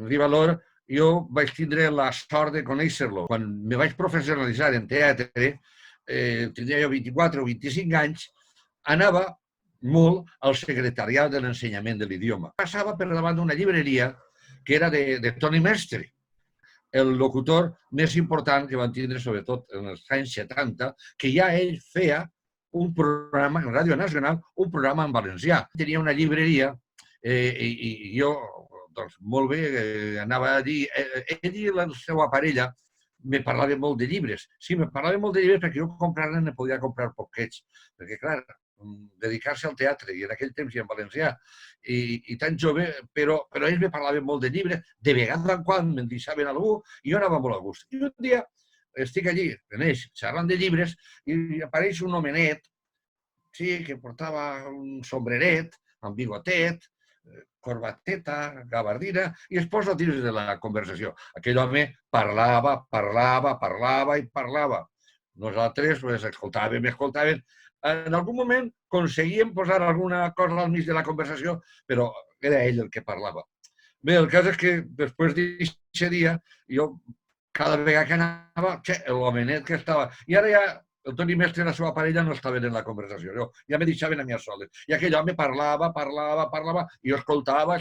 Rivalor, jo vaig tindre la sort de conèixer-lo. Quan me vaig professionalitzar en teatre, tindria jo 24 o 25 anys, anava molt al secretariat de l'ensenyament de l'idioma. Passava per davant d'una llibreria que era de Toni Mestre, el locutor més important que van tindre, sobretot en els anys 70, que ja ell feia un programa en Ràdio Nacional, un programa en valencià. Tenia una llibreria i jo, doncs, molt bé, anava a dir... Ell i la seva parella me parlaven molt de llibres. Sí, me parlaven molt de llibres perquè jo comprar-ne ne podia comprar poquets. Perquè, clar, dedicar-se al teatre, i en aquell temps i en valencià, i tan jove, però ells me parlaven molt de llibres, de vegada en quan me'n deixaven algú, i jo anava molt a gust. I un dia estic allí, en ells, xerrant de llibres, i apareix un homenet, sí, que portava un sombreret, amb bigotet, corbateta, gabardina, i es posa dins de la conversació. Aquell home parlava i parlava. Nosaltres escoltàvem. En algun moment aconseguíem posar alguna cosa al mig de la conversació, però era ell el que parlava. Bé, el cas és que després d'aquest dia, jo cada vegada que anava, l'homenet que estava... I ara ja el Toni Mestre i la seva parella no estaven en la conversació, ja me deixaven a mi a soles. I aquell home parlava, i jo escoltava.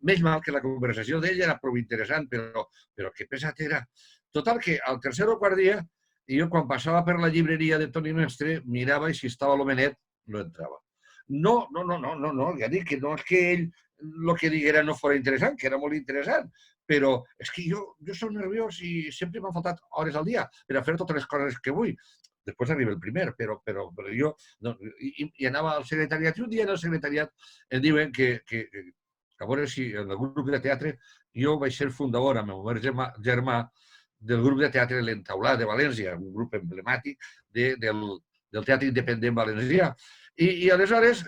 Més mal que la conversació d'ell era prou interessant, però que pesat era. Total, que al tercer o quart dia, jo quan passava per la llibreria de Toni Mestre, mirava i si estava l'homenet, no entrava. No, ja dic que no és que ell el que diguera no fos interessant, que era molt interessant, però és que jo soc nerviós i sempre m'han faltat hores al dia per a fer totes les coses que vull. Després arriba el primer, però jo... I anava al secretariat, i un dia en el secretariat em diuen que a veure si en el grup de teatre jo vaig ser fundador amb el meu germà del grup de teatre L'Entaulat de València, un grup emblemàtic del teatre independent valencià. I aleshores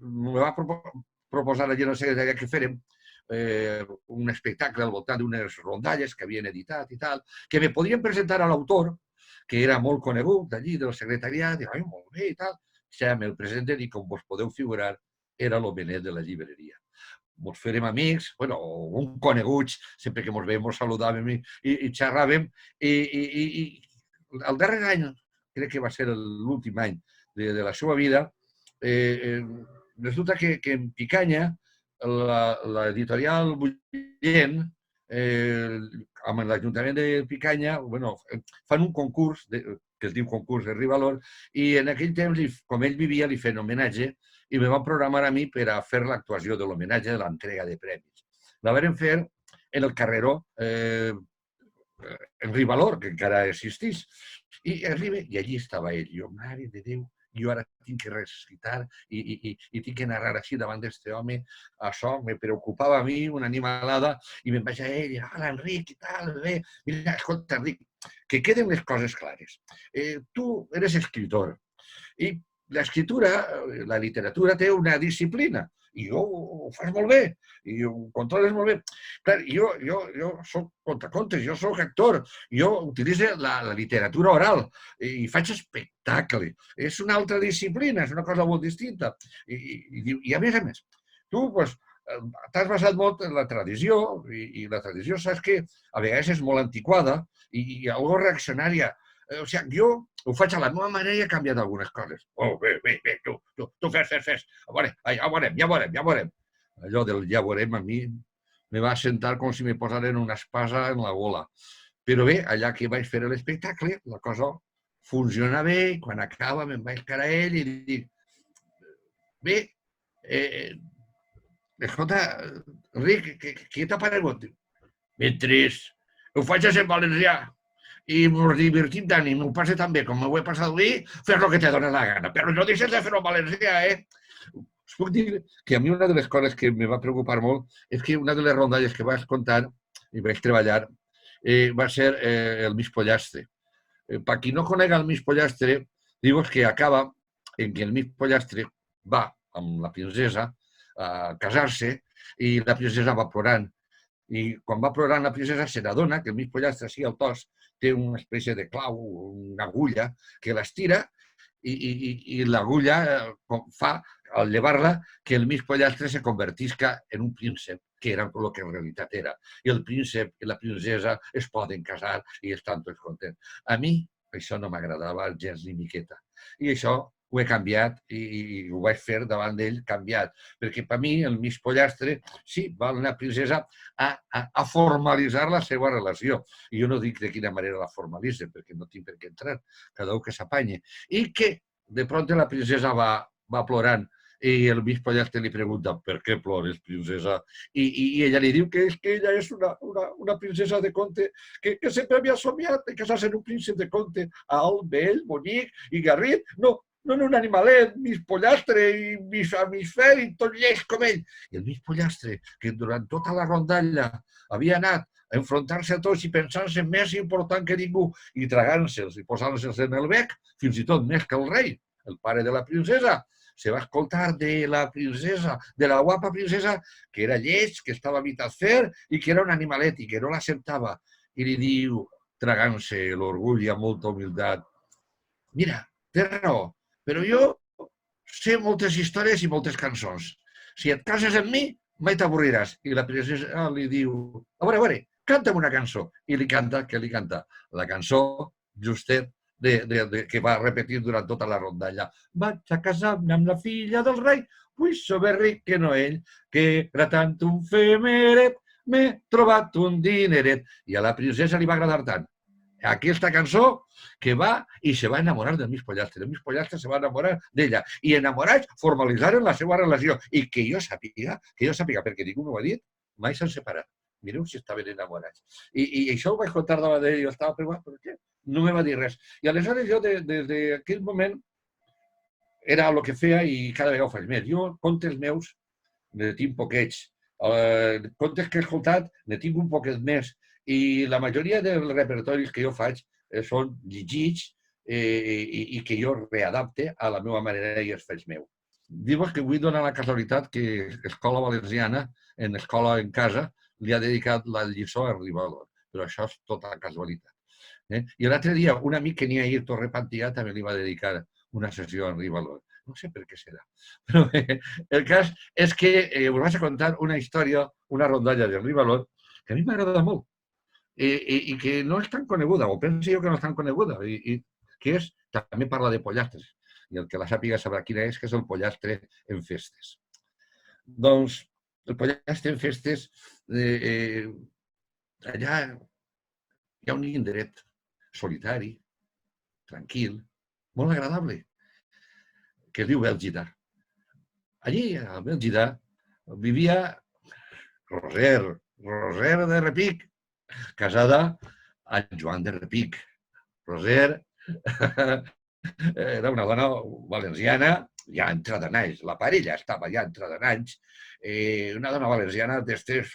me va proposar allà en el secretariat que fèrem un espectacle al voltant d'unes rondalles que havien editat i tal, que me podien presentar a l'autor, que era molt conegut d'allí, del secretariat, i ai, molt bé i tal. Ja me'l presenten i, com vos podeu figurar, era l'homenet de la llibreria. Ens fèrem amics, bueno, un coneguts, sempre que ens veiem ens saludàvem i xerràvem, i el darrer any, crec que va ser l'últim any de la seva vida, resulta que en Picanya, l'editorial Bullent, amb l'Ajuntament de Picanya, fan un concurs, que es diu concurs de Rivalor, i en aquell temps, com ell vivia, li feien homenatge i me van programar a mi per a fer l'actuació de l'homenatge de l'entrega de premis. La vam fer en el carreró en Rivalor, que encara existís, i arriba, i allí estava ell. Jo, mare de Déu, jo ara tinc que recitar i tinc que narrar així davant d'aquest home. Això me preocupava a mi, una animalada, i me'n vaig a ell, hola, Enric, i tal, bé. Mira, escolta, Enric, que queden les coses clares. Tu eres escritor i l'escriptura, la literatura, té una disciplina i jo ho fas molt bé i ho controles molt bé. Clar, jo soc contacontes, jo soc actor, jo utilitzo la literatura oral i faig espectacle. És una altra disciplina, és una cosa molt distinta. I a més, tu t'has basat molt en la tradició i la tradició saps que a vegades és molt antiquada i algo reaccionària. O sigui, jo ho faig a la meva manera i he canviat algunes coses. Oh, bé, tu fes. Ja veurem. Allò del ja veurem a mi me va sentar com si me posaren una espasa en la gola. Però bé, allà que vaig fer l'espectacle, la cosa funciona bé i quan acaba me'n vaig cara a ell i dic bé, escolta, Enric, què t'ha paregut? Ben trist. Ho faig en valencià. I ens divertim tant i m'ho passe tan bé com m'ho he passat avui, fes el que te dona la gana. Però no deixes de fer-ho en valencià, Us puc dir que a mi una de les coses que me va preocupar molt és que una de les rondalles que vaig contar i vaig treballar va ser el Mig Pollastre. Per qui no conega el Mig Pollastre, dius que acaba en que el Mig Pollastre va amb la princesa a casar-se i la princesa va plorant. I quan va plorant la princesa se n'adona que el Mig Pollastre, així al tos, té una espècie de clau, una agulla, que l'estira i l'agulla fa, al llevar-la, que el Mig Pollastre se convertisca en un príncep que era el que en realitat era. I el príncep i la princesa es poden casar i estan tots contents. A mi això no m'agradava gens ni miqueta. I això ho he canviat i ho vaig fer davant d'ell canviat. Perquè per mi el mig pollastre, sí, va una princesa a formalitzar la seva relació. I jo no dic de quina manera la formalitza, perquè no tinc per què entrar, cada un que s'apanye. I que de pronto la princesa va plorant i el mig pollastre li pregunta ¿per què plores, princesa? I ella li diu que és que ella és una princesa de conte que sempre havia somiat de casar-se amb un príncep de conte alt, vell, bonic i garrit. No un animalet, mig pollastre i mig fer i tot lleig com ell. I el mig pollastre, que durant tota la rondalla havia anat a enfrontar-se a tots i pensant-se més important que ningú i tragant-se'ls i posant-se'ls en el bec, fins i tot més que el rei, el pare de la princesa, se va escoltar de la princesa, de la guapa princesa, que era lleig, que estava a mitad fer i que era un animalet i que no l'acceptava. I li diu, tragant-se l'orgull i amb molta humilitat, mira, té raó, però jo sé moltes històries i moltes cançons. Si et cases amb mi, mai t'avorriràs. I la princesa li diu, a veure, canta'm una cançó. I li canta, què li canta? La cançó justet que va repetir durant tota la rondalla. Vaig a casar-me amb la filla del rei, vull ser més ric que no ell, que gratant un femeret m'he trobat un dineret. I a la princesa li va agradar tant aquesta cançó que va i se va enamorar del mig pollastre. El mig pollastre se va enamorar d'ella. I enamorats formalitzaren la seva relació. I que jo sàpiga, perquè ningú m'ho ha dit, mai s'han separat. Mireu si estaven enamorats. I això ho vaig contar davant d'ell. Jo estava preguntant, per què? No me va dir res. I aleshores jo, des d'aquell moment, era el que feia i cada vegada ho faig més. Jo, contes meus, ne tinc poquets. Contes que he escoltat, ne tinc un poquet més. I la majoria dels repertoris que jo faig són llegits i que jo readapte a la meva manera i els faig meu. Diu que vull donar la casualitat que Escola Valenciana, en Escola en Casa, li ha dedicat la lliçó a Rivalor, però això és tota casualitat. I l'altre dia un amic que n'hi ha ahir, Torre Pantillà, també li va dedicar una sessió a Rivalor. No sé per què serà. Però bé, el cas és que us vaig a contar una història, una rondalla de Rivalor, que a mi m'agrada molt. I que no és tan coneguda, o penso jo que no és tan coneguda, i que és, també parla de pollastres, i el que la sàpiga sabrà quina és, que és el pollastre en festes. Doncs el pollastre en festes, allà hi ha un indret solitari, tranquil, molt agradable, que es diu Bèlgida. Allí, a Bèlgida, vivia Roser de Repic, casada amb Joan de Repic. Roser era una dona valenciana ja entrada en anys. La parella estava ja entrada en anys. Una dona valenciana d'estes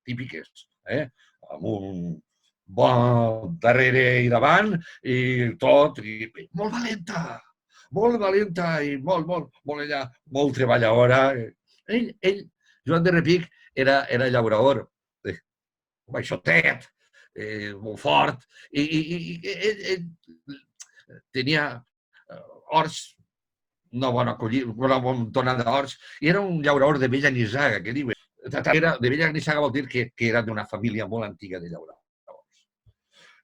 típiques, amb un bon darrere i davant i tot. I molt valenta i molt ella, molt treballadora. Ell, Joan de Repic, era llaurador, baixotet, molt fort, i ell tenia horts, una bona tonada d'horts, i era un llaurador de vella nissaga, que diuen. De vella nissaga vol dir que era d'una família molt antiga de llauradors.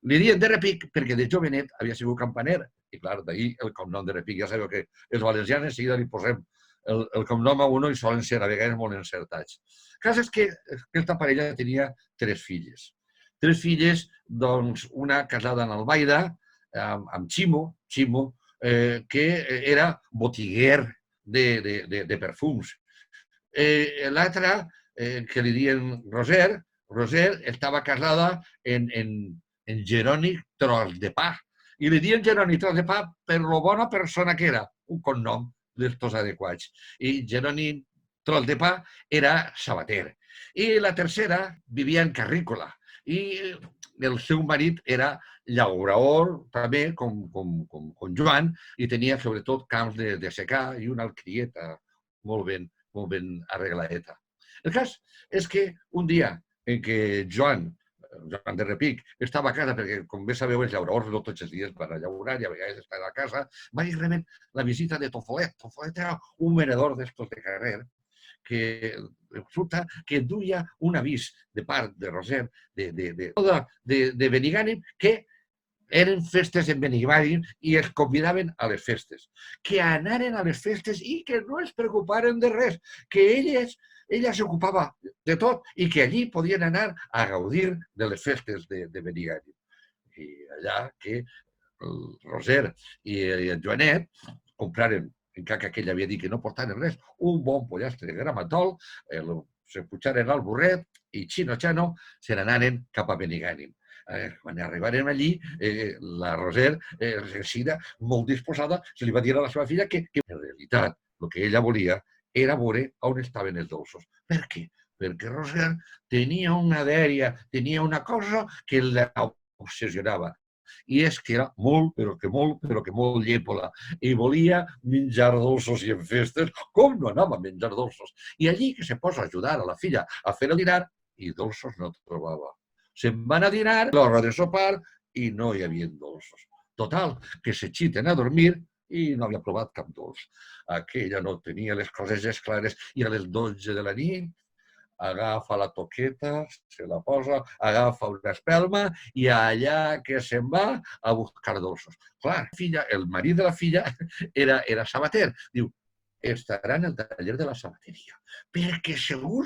Li diuen de Repic perquè de jovenet havia sigut campaner, i clar, d'ahir el cognom de Repic. Ja sabeu que els valencians en seguida li posem el cognom a uno i solen ser a vegades molt encertats. El cas és que aquesta parella tenia 3 filles. 3 filles, doncs, una casada en Albaida, amb Ximo, que era botiguer de perfums. L'altra, que li diuen Roser estava casada en Jeroni Tros de Pa. I li diuen Jeroni Tros de Pa per lo bona persona que era, un cognom d'estos adequats. I Jeroni Tros de Pa era sabater. I la tercera vivia en Carrícola. I el seu marit era llaurador, també, com Joan, i tenia sobretot camps de secà i una alcrieta molt ben arregladeta. El cas és que un dia en què Joan de Repic estava a casa, perquè, com bé sabeu, els llauradors no tots els dies van a llaurar i a vegades estan a casa, va rebent la visita de Tofolet. Tofolet era un venedor d'estos de carrer que resulta que duia un avís de part de Roser de Benigànim que eren festes en Benigànim i els convidaven a les festes, que anaren a les festes i que no es preocuparen de res, que ella s'ocupava de tot i que allí podien anar a gaudir de les festes de Benigànim. I allà que el Roser i el Joanet compraren, encara que ell havia dit que no portaven res, un bon pollastre de gramatol, se pujaren al burret i xino-xano se n'anaren cap a Benigànim. Quan arribaren allí, la Roser, Sida, molt disposada, se li va dir a la seva filla que en realitat el que ella volia era veure on estaven els dolços. Per què? Perquè Roser tenia una dèria, tenia una cosa que l'obsessionava. I és que era molt, però que molt llepola. I volia menjar dolços i en festes, com no anava a menjar dolços? I allí que se posa a ajudar a la filla a fer el dinar, i dolços no trobava. Se'n van a dinar, a l'hora de sopar, i no hi havia dolços. Total, que se xiten a dormir i no havia provat cap dolç. Aquella no tenia les coses clares i a les 12 de la nit agafa la toqueta, se la posa, agafa una espelma i allà que se'n va a buscar dolços. Clar, el marit de la filla era sabater. Diu, estarà en el taller de la sabateria. Perquè segur,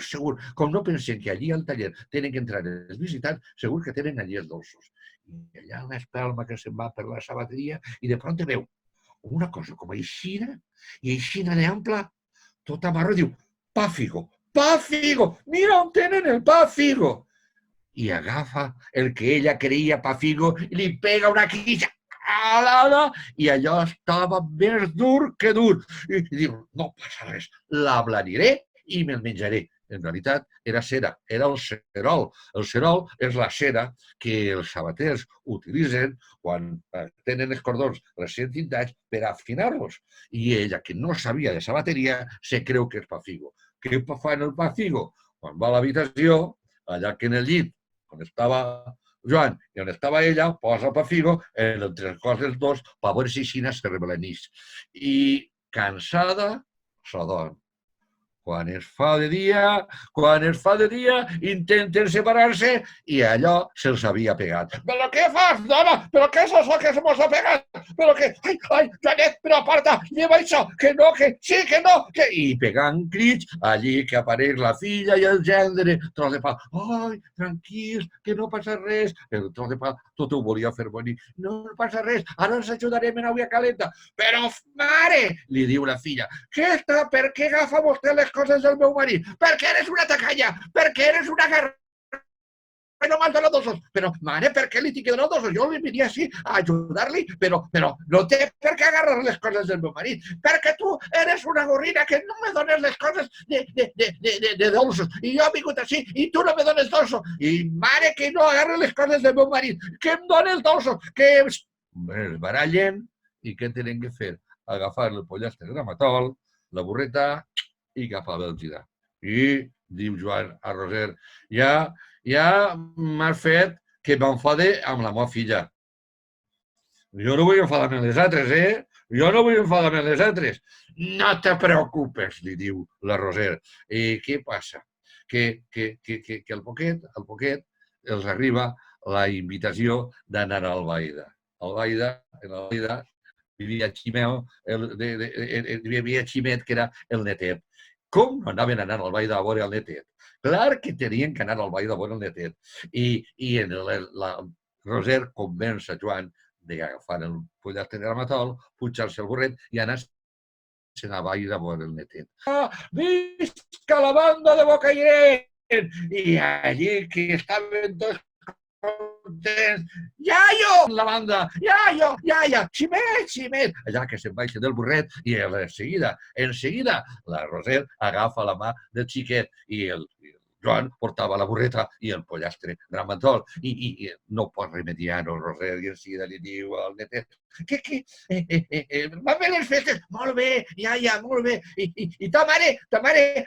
com no pensen que allí al taller tenen que entrar els visitants, segur que tenen allí els dolços. I allà una espelma que se'n va per la sabateria i de pront veu una cosa com aixina, i aixina d'ample, tota marró, diu, pa figo, mira on tenen el pa figo. I agafa el que ella creia pa figo i li pega una quilla i allò estava més dur que dur. I diu, no passa res, l'ablaniré i me'l menjaré. En realitat era cera, era el cerol. El cerol és la cera que els sabaters utilitzen quan tenen els cordons recent tintats per afinar-los. I ella, que no sabia de sabateria, se creu que és pa figo. Què fa en el pa figo? Quan va a l'habitació, allà que en el llit, on estava Joan i on estava ella, posa pa figo entre els cos dels dos per veure si així se rebel·lenís. I cansada, s'adorm. Quan es fa de dia, intenten separar-se i allò se'ls havia pegat. Però què fas, dona? Però què és això que se mos ha pegat? Però què? Ai, Janet, però aparta, lleva això, que no, que sí, que no, que... I pegant crits, allí que apareix la filla i el gendre, tros de pa. Ai, tranquils, que no passa res. El tros de pa tot ho volia fer bonic. No passa res, ara ens ajudarem en aigua calenta. Però, mare, li diu la filla, per què agafa vostè les coses del meu marit? Perquè eres una tacanya, perquè eres una guerra. No m'has donat dolços. Però, mare, per què li tinc que donar dolços? Jo li venia així a ajudar-li, però no té per què agarrar les coses del meu marit. Perquè tu eres una gorrina que no me dones les coses de dolços. I jo he vingut així i tu no me dones dolços. I, mare, que no agarra les coses del meu marit, que em dones dolços, que es barallen. I què tenen que fer? Agafar el pollastre gramatol, la burreta i cap a Bèlgida. I, diu Joan a Roser, ja m'has fet que m'enfade amb la meva filla. Jo no vull enfadar-me amb les altres, Jo no vull enfadar-me amb les altres. No te preocupes, li diu la Roser. I què passa? Que al poquet els arriba la invitació d'anar a Albaida. En Albaida vivia Ximet, que era el netet. Com no anaven a anar al Ball de Vora al netet? Clar que tenien que anar al Ball de Vora al netet. I la Roser convenç a Joan d'agafar el pollastre de gramatol, pujar-se al burret i anar-se'n a Vall de Vora al netet. Visca la banda de Bocairent! I allí que estaven tots contents. Iaio! La banda, iaio, iaia, ximet. Allà que se'n baixa del burret i en seguida, la Roser agafa la mà del xiquet i el Joan portava la burreta i el pollastre gramatol i no pot remediar-ho, Roser, i en seguida li diu al netet van bé les festes? Molt bé, iaia, molt bé. I ta mare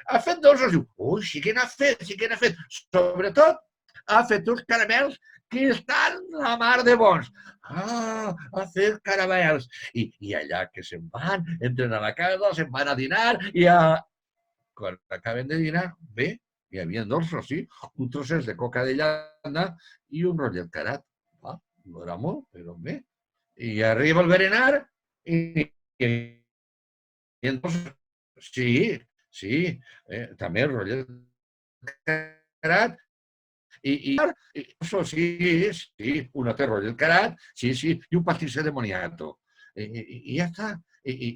ha fet dolços? Diu, ui, sí que n'ha fet. Sobretot ha fet uns caramels que estan la mar de bons. Ha fet caramels. I allà que se'n van, entren a la casa, se'n van a dinar i quan acaben de dinar, bé, hi havia dolços, sí, un trosset de coca de llana i un rotllet carat. No era molt, però bé. I arriba el berenar i entonces, sí, sí, també el rotllet carat i eso sí, sí, una té rotllet carat, sí, sí, i un pastisset de moniato. I ja està. I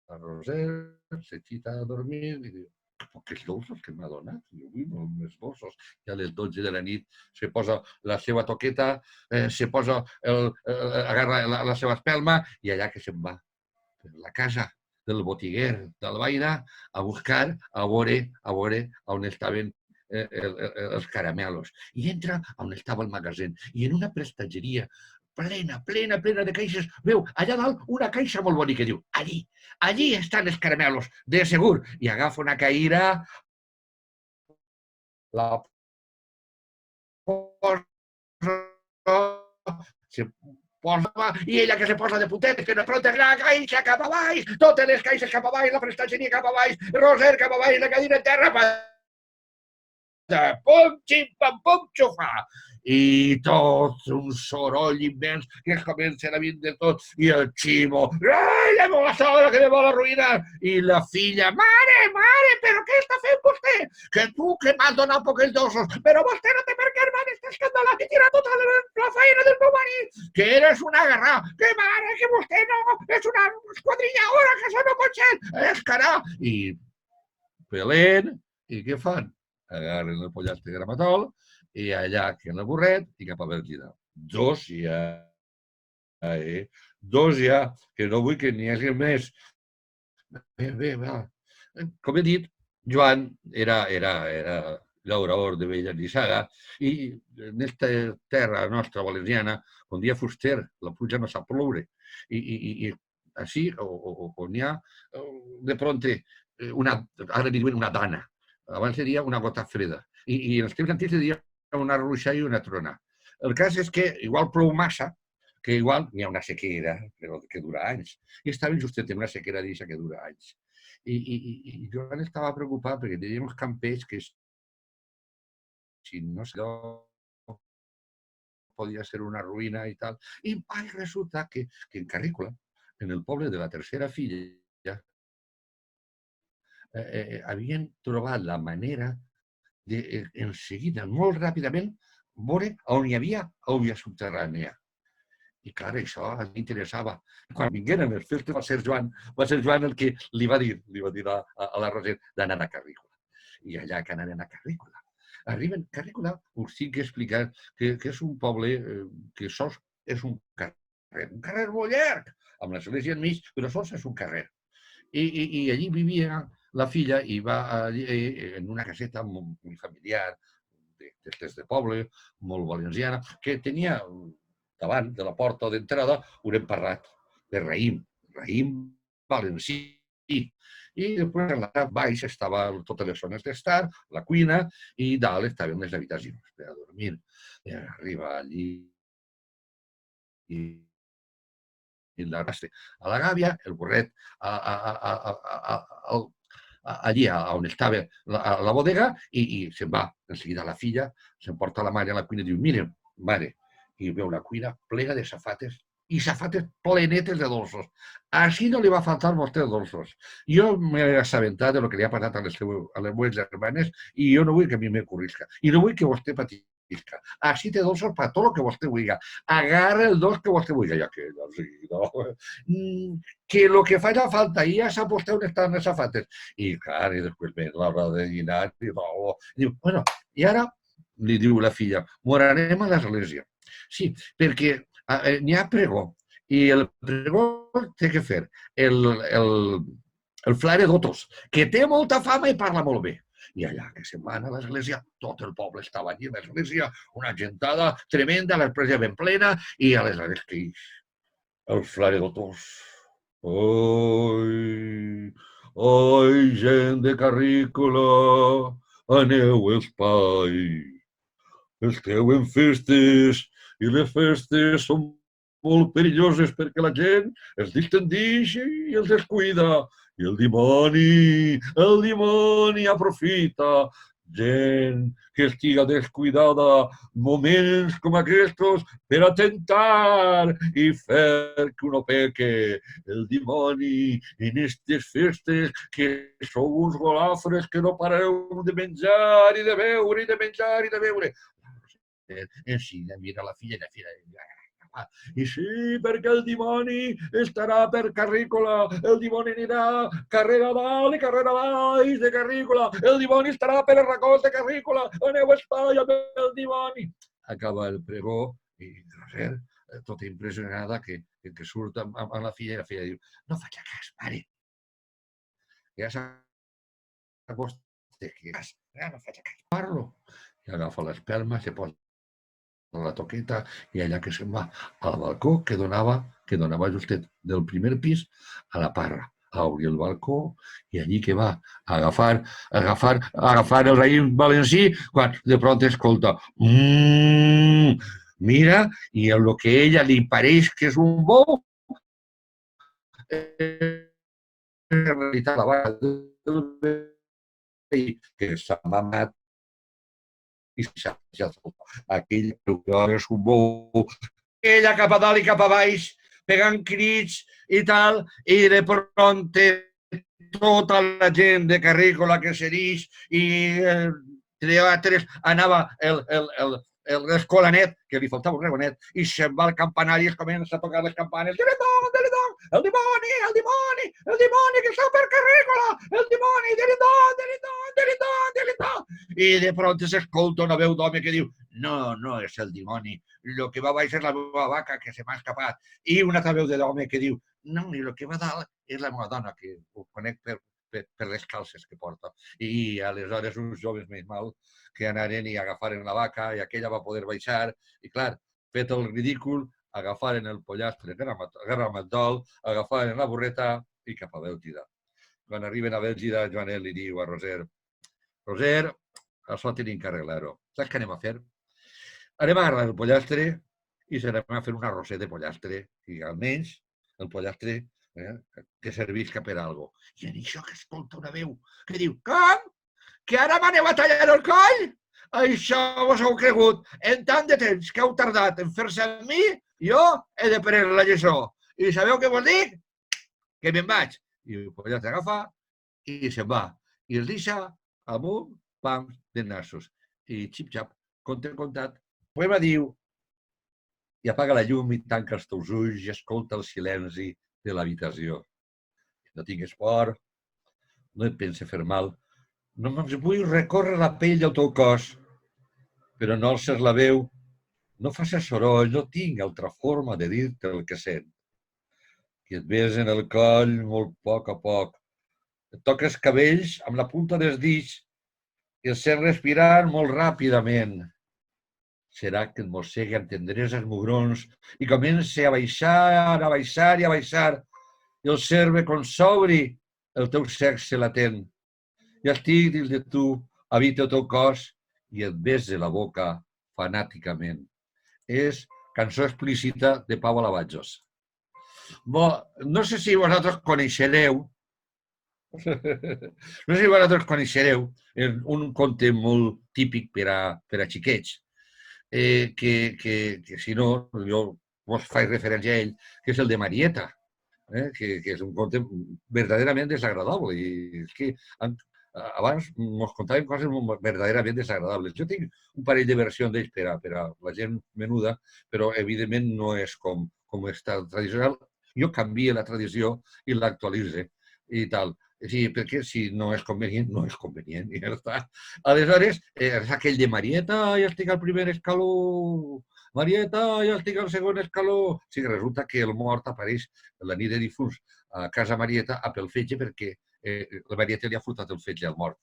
la Roser se quita a dormir i diu, poques dolços que m'ha donat. Diu, ui, molt més dolços. I a les 12 de la nit se posa la seva toqueta, se posa agarra la seva espelma i allà que se'n va per la casa del botiguer d'Albaida a buscar, a veure on estaven els caramelos. I entra on estava el magasin. I en una prestatgeria plena de caixes, veu allà dalt una caixa molt bonica i diu, allí estan els caramelos, de segur. I agafa una caïra, la posa, se posa, i ella que se posa de puntetes, que de pronto la caixa cap a baix, totes les caixes cap a baix, la prestatgeria cap a baix, Roser cap a baix, la cadira en terra, pum, xim, pam, pum, xufa. I tot un soroll immens que es comencen a vindre tot, i el Ximo, ai, la meva sogra que me vol arruïnar, i la filla, mare, però què està fent vostè? Que tu que m'has donat pocs dolços, però vostè no té per què, hermana, està escandalat i tira tota la feina del meu marit, que eres una garrà, que mare, que vostè no, és una esquadrilladora, que això no pot ser, escarà. I pelent, i què fan? Agarren el pollastre gramatol i allà que en el burret i cap a Bergida. Dos ja, que no vull que n'hi hagi més. Bé, va. Com he dit, Joan era llaurador de bella nissaga i en aquesta terra nostra valenciana, on hi ha fuster, la pluja no sap ploure. I així, on hi ha, de pronte, ara li diuen una dana. Abans seria una gota freda. I en els temps antics seria una ruixa i una trona. El cas és que igual plou massa, que igual hi ha una sequera que dura anys. I estaven justet en una sequera d'eixa que dura anys. I Joan estava preocupat perquè tenia uns campells que si no sé, podia ser una ruïna i tal. I resulta que en Carrícola, en el poble de la tercera filla, havien trobat la manera de, en seguida, molt ràpidament, veure on hi havia aigua subterrània. I, clar, això li interessava. Quan vingueren els festes va ser Joan el que li va dir a la Roser d'anar a Carrícola. I allà que anaven a Carrícola. Arriben a Carrícola, us tinc que explicar que és un poble que sols és un carrer molt llarg, amb l'església enmig, però sols és un carrer. I allí vivia la filla i va en una caseta molt familiar, de poble, molt valenciana, que tenia davant de la porta d'entrada un emparrat de raïm valencià. I després a la baix estaven totes les zones d'estar, la cuina, i dalt estaven les habitacions per a dormir. I arriba allí i l'arrastre a la gàbia, el burret allí on estava la bodega i se'n va. En seguida la filla s'emporta la mare a la cuina i diu, mira, mare, i veu la cuina plena de safates i safates plenetes de dolços. Així no li va faltar a vostè dolços. Jo m'he assabentat de lo que li ha passat a les meves germanes i jo no vull que a mi m'ocorrisca. I no vull que vostè patisca. Així té dolços per tot el que vostè vulgui. Agarra el dolç que vostè vulgui. Ja que, no. Que el que faci falta, i ja sap vostè on estan les safates. I clar, i després ve l'hora de dinar i diu, bueno, i ara, li diu la filla, morarem a l'església. Sí, perquè n'hi ha pregó, i el pregó té que fer el Flare d'Otos, que té molta fama i parla molt bé. I allà que se'n van a l'església, tot el poble estava allí a l'església, una gentada tremenda, l'església ben plena, i aleshores que el Flare d'Otos. Oi, gent de Carrícola, aneu espai. Esteu en festes i les festes són molt perilloses perquè la gent es distendeix i els descuida i el dimoni aprofita gent que estiga descuidada, moments com aquests per atemptar i fer que uno peque. El dimoni en aquestes festes que sou uns golafres que no pareu de menjar i de beure i de menjar i de beure. Ensina, mira la filla i la filla. I sí, perquè el dimoni estarà per Carrícola, el dimoni anirà carrera dalt i carrera baix de Carrícola, el dimoni estarà per el racó de Carrícola, aneu a estar amb el dimoni. Acaba el pregó i Roser, tota impressionada, que surt amb la filla i la filla diu: no faig cas, mare. Ja s'acosta, no faig cas. Parlo. I agafa l'espelma, se posa la toqueta i allà que se'n va al balcó que donava justet del primer pis a la parra, a obrir el balcó i allí que va a agafar el raïm valencí quan de pront escolta mira, i el que a ella li pareix que és un bou en realitat la vaca del veí que s'ha mamat i aquell és un bou. Ella cap a dalt i cap a baix, pegant crits i tal, i de pront tota la gent de Carrícola que s'erix i teatres anava l'escolanet, que li faltava un regonet, i se'n va al campanari i es comença a tocar les campanes. Diridong, diridong, el dimoni, que està per Carrícola, el dimoni, diridong, diridong, diridong, diridong. I de pront s'escolta una veu d'home que diu: no és el dimoni, el que va baix és la meva vaca que se m'ha escapat. I una altra veu d'home que diu: no, i el que va dalt és la meva dona, que ho conec per les calces que porta. I aleshores uns joves més mal que anaren i agafaren la vaca i aquella va poder baixar i, clar, fet el ridícul, agafaren el pollastre Garramatdol, agafaren la burreta i cap a Bèlgida. Quan arriben a Bèlgida, Joanet li diu a Roser: Roser, això tenim que arreglar-ho. Saps què anem a fer? Anem a agarrar el pollastre i s'anem a fer un arrosset de pollastre i almenys el pollastre que servisca per a alguna cosa. I en això que escolta una veu que diu: com? Que ara m'aneu a tallar el coll? Això vos heu cregut. En tant de temps que heu tardat en fer-se amb mi, jo he de prendre la lliçó. I sabeu què vos dic? Que me'n vaig. I el pollastre agafa i se'n va. I els deixa amb un pam de nassos. I xip-xap, contat. El poema diu: i apaga la llum i tanca els teus ulls i escolta el silenci de l'habitació. No tingues por, no et pense fer mal, només vull recórrer la pell del teu cos, però no alces la veu, no facis soroll, no tinc altra forma de dir-te el que sent. Que et besen el coll molt a poc, et toques cabells amb la punta dels dits i el sent respirar molt ràpidament. Serà que et mossega amb tendresa els mugrons i comença a baixar i observa com s'obri el teu sexe latent. I estic dins de tu, habita el teu cos i et besa la boca fanàticament. És cançó explícita de Pau Alabajos. No sé si vosaltres coneixereu, un conte molt típic per a xiquets, que si no, jo vos faig referència a ell, que és el de Marieta, que és un conte verdaderament desagradable. I és que abans ens contaven coses verdaderament desagradables. Jo tinc un parell de versions d'ells per a la gent menuda, però evidentment no és com està tradicional. Jo canvio la tradició i l'actualitzo i tal. Sí, perquè si no és convenient, no és convenient. I ja està. Aleshores, és aquell de Marieta, ja estic al primer escaló, Marieta, ja estic al segon escaló. Sí, resulta que el mort apareix la nit de difunts a casa Marieta a pel fetge perquè la Marieta li ha furtat el fetge al mort.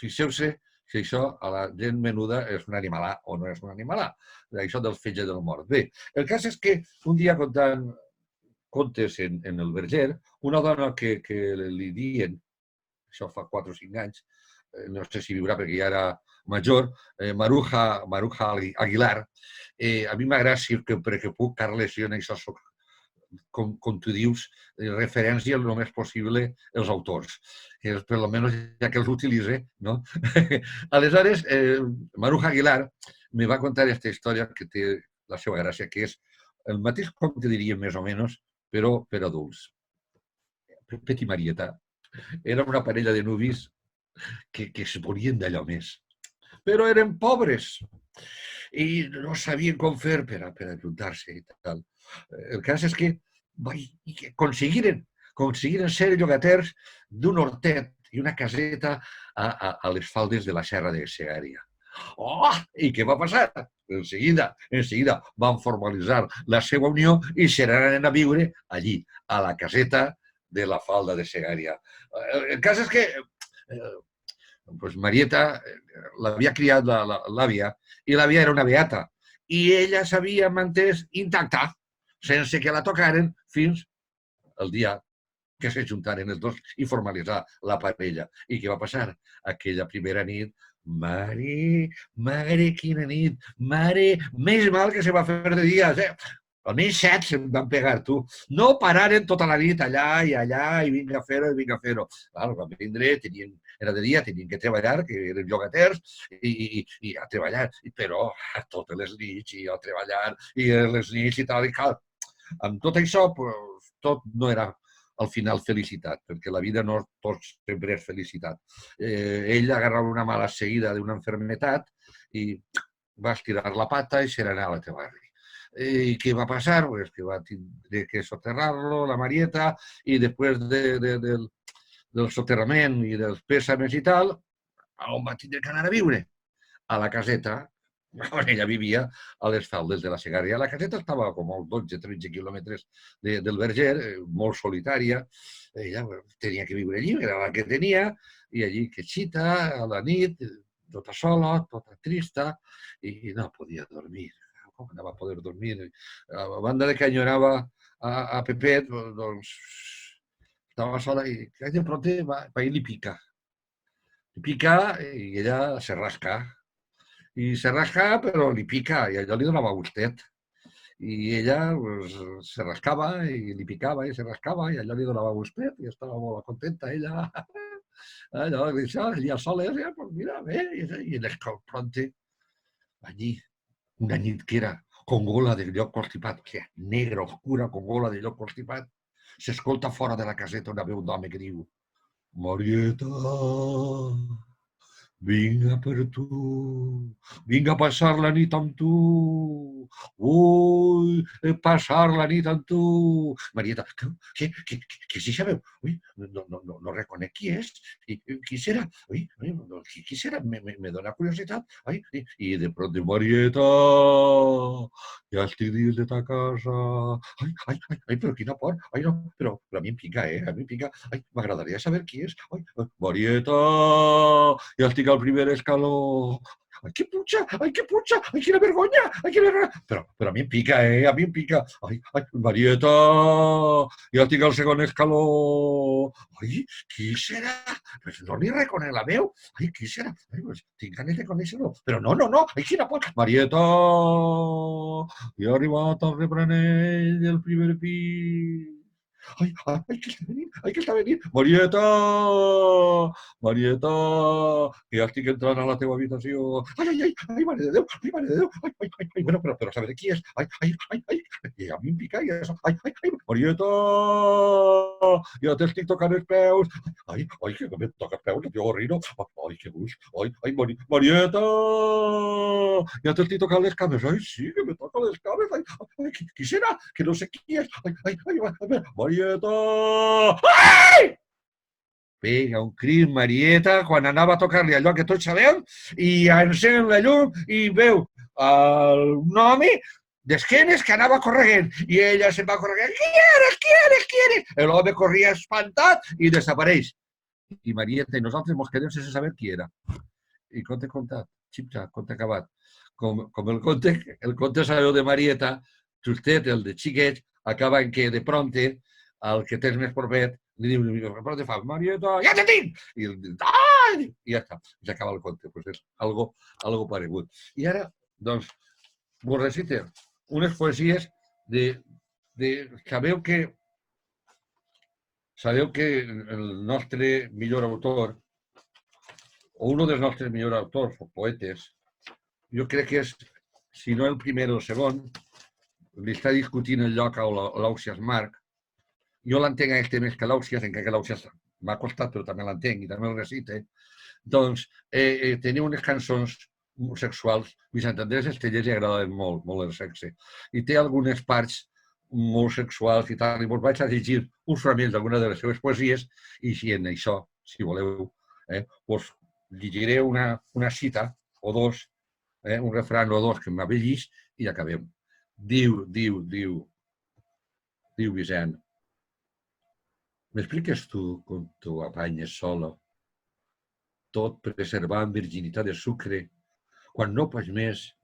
Fixeu-se si això a la gent menuda és un animalà o no és un animalà, això del fetge del mort. Bé, el cas és que un dia contant contes en el Verger, una dona que li diuen, això fa 4 o 5 anys, no sé si viurà perquè ja era major, Maruja Aguilar, a mi m'agrada perquè puc, Carles, jo en això soc com tu dius, referència el més possible els autors, que per almenys ja que els utilitze, no? Aleshores, Maruja Aguilar me va contar aquesta història que té la seva gràcia, que és el mateix conte, diríem, més o menys, però per adults. Pet i Marieta era una parella de nuvis que es volien d'allò més, però eren pobres i no sabien com fer per ajuntar-se i tal. El cas és que aconseguiren ser llogaters d'un hortet i una caseta a les faldes de la serra de Segària. Oh! I què va passar? En seguida van formalitzar la seva unió i se n'anaven a viure allí, a la caseta de la falda de Segària. El cas és que pues Marieta l'havia criat l'àvia i l'àvia era una beata i ella s'havia mantès intacta sense que la tocaren fins el dia que s'ajuntaren els dos i formalitzar la parella. I què va passar? Aquella primera nit, mare, quina nit, mare, més mal que se va fer de dia. Almenys 7 se'n van pegar, tu. No pararen tota la nit allà i vinga a fer-ho, i vinga a fer-ho. Van vindre, era de dia, tenien que treballar, que eren llogaters, i a treballar. Però totes les nits, i a treballar, i les nits i tal, i cal. Amb tot això, tot no era al final felicitat, perquè la vida no tot sempre és felicitat. Ell agarrava una mala seguida d'una enfermetat i va estirar la pata i se n'anà a la Tebarri. I què va passar? Pues que va tindre que soterrar-lo, la Marieta, i després del soterrament i dels pèsames i tal, on va tindre que anar a viure? A la caseta on ella vivia a les faldes de la Segària. La caseta estava com a 12-13 quilòmetres del Verger, molt solitària. Ella tenia que viure allí, era la que tenia, i allí queixita, a la nit, tota sola, tota trista, i no podia dormir. Com anava a poder dormir? A banda de que enyorava a Pepet, doncs estava sola i de pronto va i li pica. Li pica i ella se rasca. I se rasca, però li pica, i allò li donava gustet. I ella pues, se rascava i li picava i se rascava i allò li donava gustet i estava molt contenta ella. Allò, allà sola, pues mira, bé, i en el pronte, allí, una nit que era congola de lloc constipat, que negra, oscura, congola de lloc constipat, s'escolta fora de la caseta una veu d'home que diu Marieta, vinga per tu, vinga a passar la nit amb tu, vull passar la nit amb tu. Marieta, què és això? Ui, no reconec qui és. Qui serà? Ui, qui serà? Me dona curiositat. I de pronto, Marieta, ja estic dins de ta casa. Però quina por. No, però a mi em pica, a mi em pica. M'agradaria saber qui és. Marieta, ja estic al primer escaló. Que puja, quina vergonya, Però a mi em pica, a mi em pica. Marieta, ja estic al segon escaló. Qui serà? Pues no li reconec la veu. Qui serà? Pues tinc ganes de conèixer-lo. Però no, quina por. Marieta, he arribat al reprenell del primer pis. Que està venint. Marieta, que ja estic entrant a la teva habitació. Mare de Déu, però saber qui és. I a mi em pica i això. Marieta, ja t'estic tocant els peus. Que em toca els peus, jo horrino. Que gust. Marieta, ja t'estic tocant les cames. Sí, que me toca les cames. Qui serà? Que no sé qui és. Marieta! Pega un crit Marieta quan anava a tocar-li allò que tots sabem i encén la llum i veu un home d'esquenes que anava corrent i ella se'n va corrent. Qui eres? L'home corria espantat i desapareix. I Marieta i nosaltres ens quedem sense saber qui era. I conte contat, xipxa, conte acabat. Com el conte sabeu de Marieta, justet, el de xiquets, acaba en que de pronte el que tens més propet li diu, de pronte fa, Marieta, ja te tinc! I ja està, s'acaba el conte. Pues és algo paregut. I ara, doncs, vos recite unes poesies de sabeu que el nostre millor autor, o un dels nostres millors autors o poetes, jo crec que és, si no el primer o el segon, li està discutint el lloc a l'Ausiàs Marc. Jo l'entenc a este més que l'Ausiàs, encara que l'Ausiàs m'ha costat, però també l'entenc i també el recite. Doncs tenia unes cançons sexuals. Vicent Andrés Estellés li agradaven molt, molt el sexe. I té algunes parts molt sexuals i tal. I vos vaig a llegir uns fragments d'alguna de les seves poesies i si en això, si voleu, vos llegiré una cita o dos, un refrany o dos que m'avellís i acabem. Diu Vicent, m'expliques tu com t'ho apanyes sola, tot preservant virginitat de sucre, quan no pas més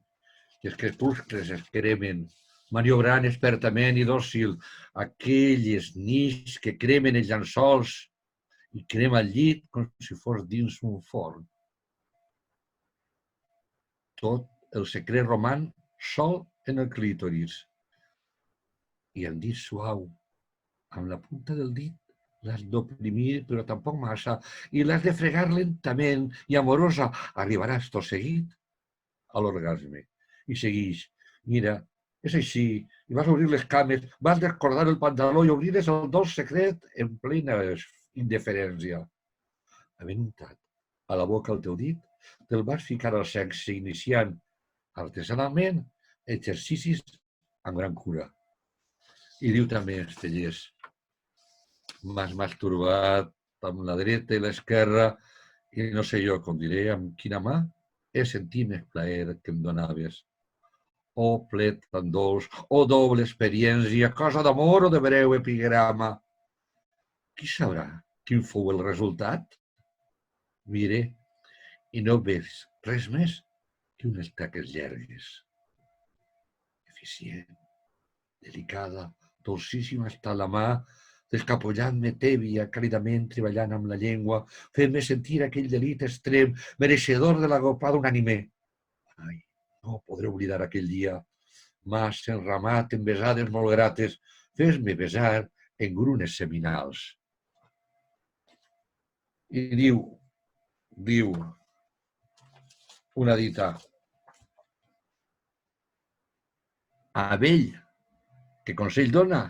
que els crepuscles es cremen, maniobrant expertament i dòcil aquelles nits que cremen els llençols i crema el llit com si fos dins un forn. Tot el secret roman sol en el clítoris. I el dit suau, amb la punta del dit, l'has d'oprimir, però tampoc massa, i l'has de fregar lentament i amorosa. Arribaràs tot seguit a l'orgasme. I seguix. Mira, és així. I vas obrir les cames, vas descordar el pantaló i obrires el dolç secret en plena indiferència. Havent untat a la boca el teu dit, te'l vas ficar al sexe iniciant artesanalment exercicis amb gran cura. I diu també Estellés, m'has masturbat amb la dreta i l'esquerra i no sé jo com diré, amb quina mà he sentit més plaer que em donaves. Oh, plet tan dolç, oh, doble experiència, cosa d'amor o de breu epigrama. Qui sabrà quin fou el resultat? Mire, i no ves res més que unes taques llargues. Eficient, delicada, dolcíssima està la mà, descapullant-me tèbia, càlidament treballant amb la llengua, fent-me sentir aquell delit extrem, mereixedor de l'agopada unànime. Ai, no podré oblidar aquell dia, m'has enramat en besades molt grates, fes-me besar en grunes seminals. I diu una dita, a vell que consell dona,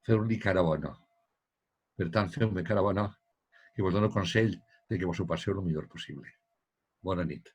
feu-li cara bona. Per tant, feu-me cara bona, que vos dono consell de que vos ho passeu el millor possible. Bona nit.